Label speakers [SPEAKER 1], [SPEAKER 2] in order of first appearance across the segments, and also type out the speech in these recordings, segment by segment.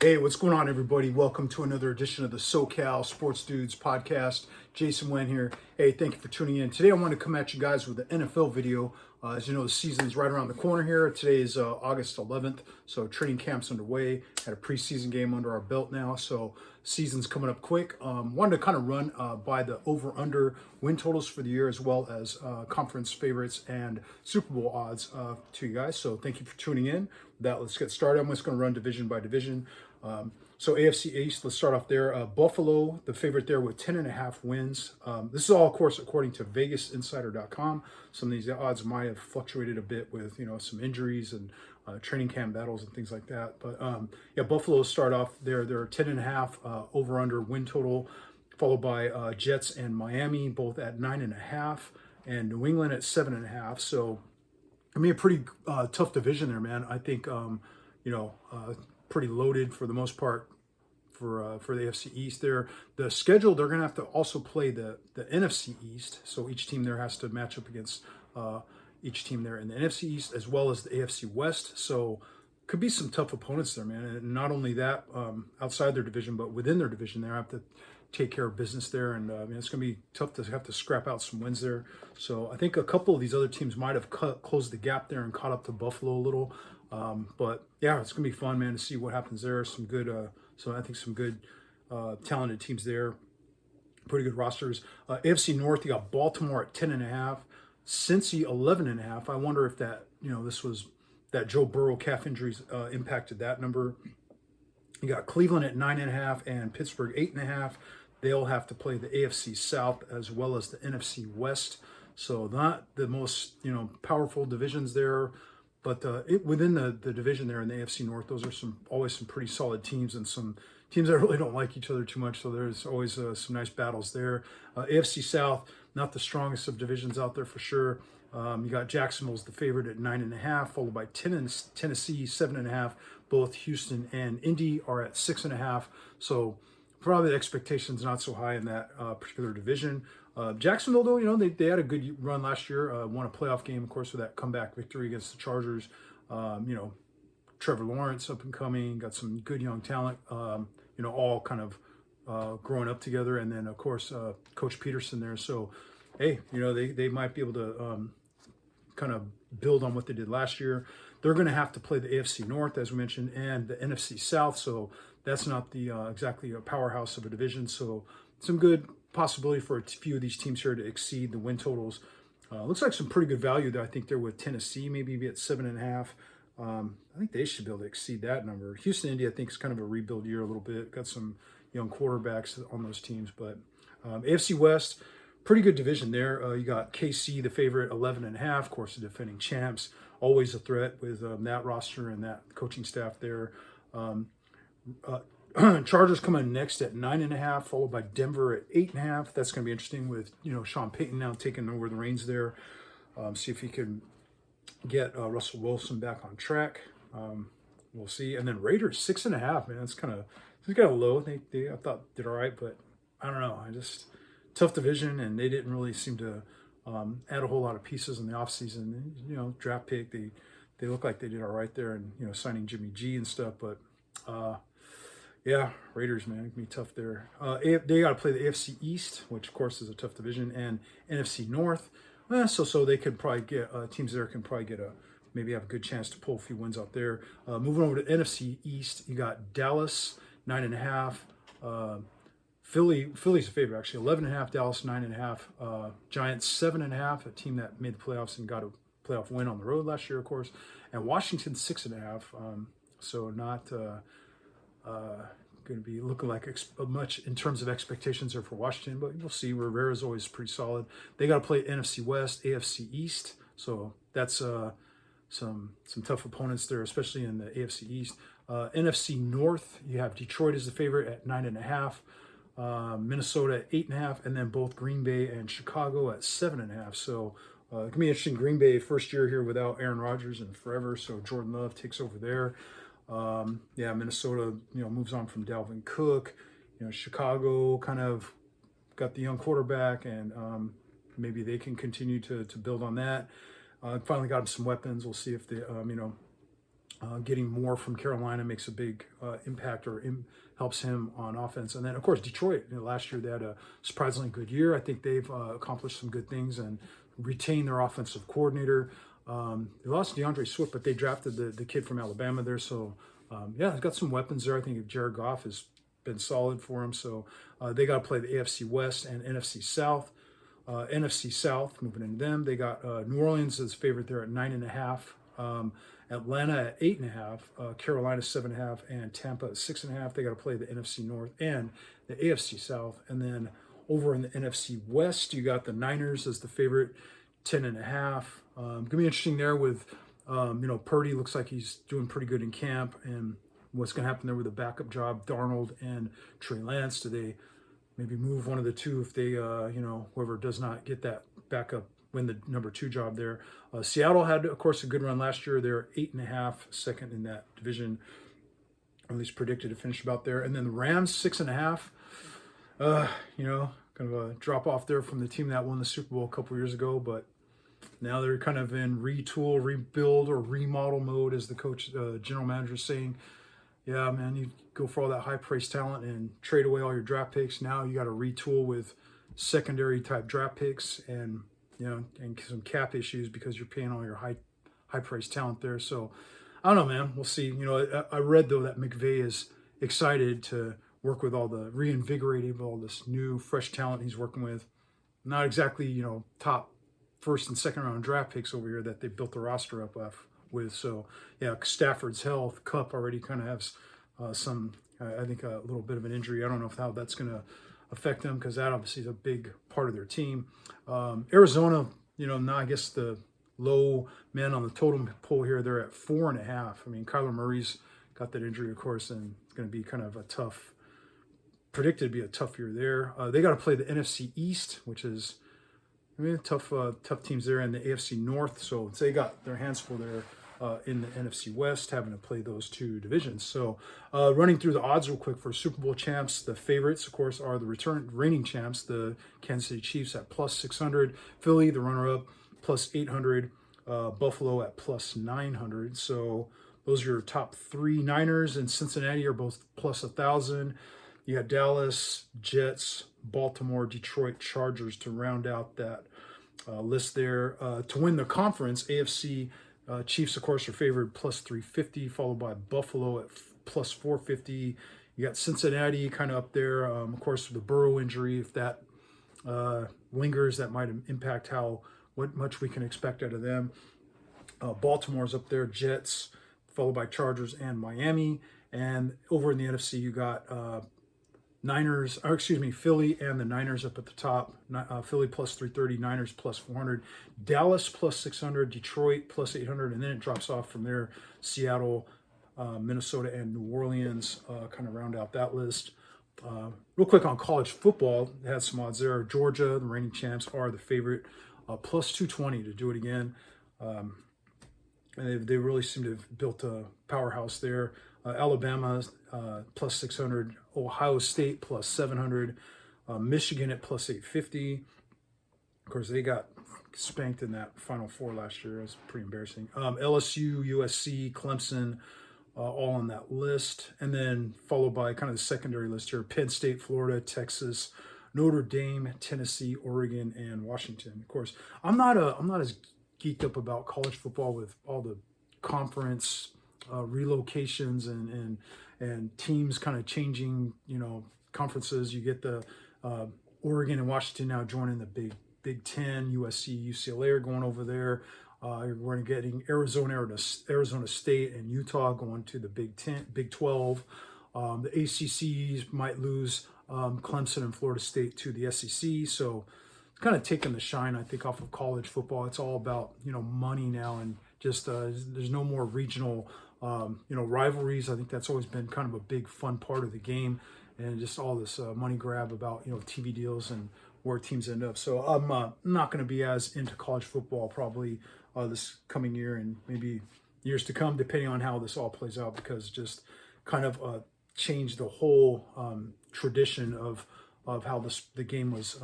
[SPEAKER 1] Hey, what's going on, everybody? Welcome to another edition of the SoCal Sports Dudes podcast. Jason Wen here. Hey, thank you for tuning in. Today, I want to come at you guys with an NFL video. As you know, the season's right around the corner here. Today is August 11th, so training camp's underway. Had a preseason game under our belt now, so season's coming up quick. Wanted to kind of run by the over-under win totals for the year, as well as conference favorites and Super Bowl odds to you guys. So thank you for tuning in. With that, let's get started. I'm just going to run division by division. So AFC East, let's start off there. Buffalo, the favorite there with 10.5 wins. This is all, of course, according to VegasInsider.com. Some of these odds might have fluctuated a bit with, some injuries and training camp battles and things like that. But yeah, Buffalo start off there. They're 10.5 over/under win total, followed by Jets and Miami, both at 9.5, and New England at 7.5. So, I mean, a pretty tough division there, man. I think, pretty loaded for the most part for the AFC East there. The schedule, they're going to have to also play the NFC East. So each team there has to match up against each team there in the NFC East as well as the AFC West. So could be some tough opponents there, man. And not only that, outside their division, but within their division, they have to take care of business there. And it's going to be tough to have to scrap out some wins there. So I think a couple of these other teams might have closed the gap there and caught up to Buffalo a little. But yeah, it's gonna be fun, man, to see what happens there. Some good, some good talented teams there. Pretty good rosters. AFC North, you got Baltimore at 10.5, Cincy 11.5. I wonder if that, this was that Joe Burrow calf injuries impacted that number. You got Cleveland at 9.5 and Pittsburgh 8.5. They'll have to play the AFC South as well as the NFC West. So not the most, powerful divisions there. But within the division there in the AFC North, those are always some pretty solid teams and some teams that really don't like each other too much. So there's always some nice battles there. AFC South, not the strongest of divisions out there for sure. You got Jacksonville's the favorite at 9.5, followed by Tennessee 7.5. Both Houston and Indy are at 6.5. So probably the expectations not so high in that particular division. Jacksonville, though, they had a good run last year. Won a playoff game, of course, with that comeback victory against the Chargers. Trevor Lawrence up and coming, got some good young talent. All kind of growing up together, and then of course Coach Peterson there. So, hey, they might be able to kind of build on what they did last year. They're going to have to play the AFC North, as we mentioned, and the NFC South. So that's not the exactly a powerhouse of a division. So some good possibility for a few of these teams here to exceed the win totals. Looks like some pretty good value there. I think they're with Tennessee, maybe be at 7.5. I think they should be able to exceed that number. Houston, Indy, I think is kind of a rebuild year a little bit. Got some young quarterbacks on those teams, but AFC West, pretty good division there. You got KC, the favorite, 11.5. Of course, the defending champs, always a threat with that roster and that coaching staff there. Chargers coming next at 9.5, followed by Denver at 8.5. That's going to be interesting with Sean Payton now taking over the reins there. See if he can get Russell Wilson back on track. We'll see. And then Raiders 6.5. Man, it's kind of low. They I thought did all right, but I don't know. Tough division, and they didn't really seem to add a whole lot of pieces in the offseason. Draft pick. They look like they did all right there, and signing Jimmy G and stuff, but. Yeah, Raiders, man, it can be tough there. They got to play the AFC East, which of course is a tough division, and NFC North. So they could probably get teams there can probably get maybe have a good chance to pull a few wins out there. Moving over to NFC East, you got Dallas 9.5. Philly's a favorite actually, 11.5. Dallas 9.5. Giants 7.5. A team that made the playoffs and got a playoff win on the road last year, of course. And Washington 6.5. So not. Going to be looking like much in terms of expectations there for Washington, but we'll see. Rivera's always pretty solid. They got to play NFC West, AFC East, so that's some tough opponents there, especially in the AFC East. NFC North, you have Detroit as the favorite at 9.5, Minnesota at 8.5, and then both Green Bay and Chicago at 7.5. So it can be interesting. Green Bay first year here without Aaron Rodgers and forever, so Jordan Love takes over there. Minnesota, moves on from Dalvin Cook. Chicago kind of got the young quarterback, and maybe they can continue to build on that. Finally got him some weapons. We'll see if they, Getting more from Carolina makes a big impact or helps him on offense. And then, of course, Detroit. Last year they had a surprisingly good year. I think they've accomplished some good things and retained their offensive coordinator. They lost DeAndre Swift, but they drafted the kid from Alabama there. So, yeah, they've got some weapons there. I think Jared Goff has been solid for them. So they got to play the AFC West and NFC South. NFC South, moving into them, they got New Orleans as favorite there at 9.5. Atlanta at 8.5, Carolina 7.5, and Tampa at 6.5. They got to play the NFC North and the AFC South. And then over in the NFC West, you got the Niners as the favorite, 10.5. Gonna be interesting there with, Purdy looks like he's doing pretty good in camp, and what's gonna happen there with the backup job, Darnold and Trey Lance. Do they maybe move one of the two if they, whoever does not get that backup win the number 2 job there. Seattle had, of course, a good run last year. They're 8.5, second in that division, or at least predicted to finish about there. And then the Rams 6.5. Kind of a drop off there from the team that won the Super Bowl a couple years ago, but now they're kind of in retool, rebuild, or remodel mode, as the coach, general manager, is saying. Yeah, man, you go for all that high-priced talent and trade away all your draft picks. Now you got to retool with secondary type draft picks and and some cap issues because you're paying all your high-priced talent there. So I don't know, man. We'll see. I read though that McVay is excited to work with all the reinvigorating of all this new, fresh talent he's working with. Not exactly top first and second round draft picks over here that they built the roster up with. So yeah, Stafford's health, Kupp already kind of has some, I think, a little bit of an injury. I don't know how that's going to affect them because that obviously is a big part of their team. Arizona, now I guess the low men on the totem pole here, they're at 4.5. I mean, Kyler Murray's got that injury, of course, and it's going to be kind of predicted to be a tough year there. They got to play the NFC East, which is, tough teams there, in the AFC North. So they got their hands full there in the NFC West, having to play those 2 divisions. So running through the odds real quick for Super Bowl champs, the favorites, of course, are the reigning champs, the Kansas City Chiefs at plus 600, Philly, the runner-up, plus 800, Buffalo at plus 900. So those are your top 3. Niners and Cincinnati are both plus 1,000. You got Dallas, Jets, Baltimore, Detroit, Chargers to round out that list there. To win the conference, AFC Chiefs, of course, are favored plus 350, followed by Buffalo at plus 450. You got Cincinnati kind of up there. Of course, with the Burrow injury, if that lingers, that might impact what much we can expect out of them. Baltimore's up there, Jets, followed by Chargers and Miami. And over in the NFC, you got Philly and the Niners up at the top. Philly plus 330, Niners plus 400, Dallas plus 600, Detroit plus 800, and then it drops off from there. Seattle, Minnesota, and New Orleans kind of round out that list. Real quick on college football, they had some odds there. Georgia, the reigning champs, are the favorite, plus 220 to do it again. And they really seem to have built a powerhouse there. Alabama plus 600, Ohio State plus 700, Michigan at plus 850. Of course, they got spanked in that Final Four last year. It was pretty embarrassing. LSU, USC, Clemson, all on that list. And then followed by kind of the secondary list here: Penn State, Florida, Texas, Notre Dame, Tennessee, Oregon, and Washington. Of course, I'm not as geeked up about college football with all the conference relocations and teams kind of changing, conferences. You get the Oregon and Washington now joining the Big Ten. USC, UCLA are going over there. We're getting Arizona State and Utah going to the Big 12. The ACCs might lose Clemson and Florida State to the SEC. So it's kind of taking the shine, I think, off of college football. It's all about money now, and just there's no more regional rivalries. I think that's always been kind of a big fun part of the game, and just all this money grab about TV deals and where teams end up. So I'm not going to be as into college football probably this coming year and maybe years to come, depending on how this all plays out, because just kind of changed the whole tradition of how the game was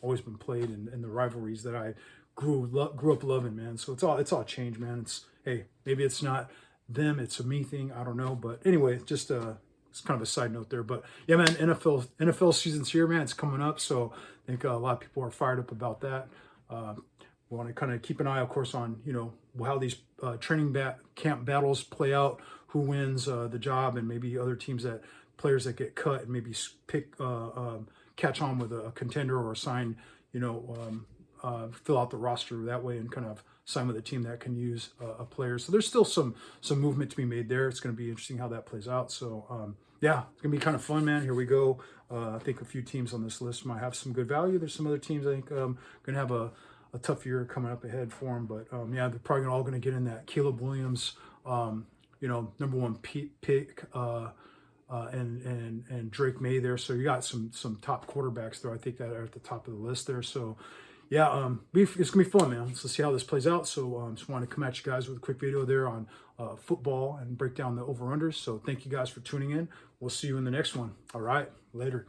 [SPEAKER 1] always been played, and the rivalries that I grew up loving, man. So it's all changed, man. Hey, maybe it's not them. It's a me thing. I don't know. But anyway, just it's kind of a side note there. But yeah, man, NFL season's here, man. It's coming up. So I think a lot of people are fired up about that. We want to kind of keep an eye, of course, on, how these training camp battles play out, who wins the job, and maybe other teams players that get cut, and maybe catch on with a contender or sign, fill out the roster that way and kind of sign with a team that can use a player. So there's still some movement to be made there. It's going to be interesting how that plays out. So yeah, it's going to be kind of fun, man. Here we go. I think a few teams on this list might have some good value. There's some other teams I think going to have a tough year coming up ahead for them. But yeah, they're probably all going to get in that Caleb Williams, number one pick, and Drake May there. So you got some top quarterbacks there. I think that are at the top of the list there. So yeah, it's gonna be fun, man. Let's see how this plays out. So just want to come at you guys with a quick video there on football and break down the over-unders. So thank you guys for tuning in. We'll see you in the next one. All right, later.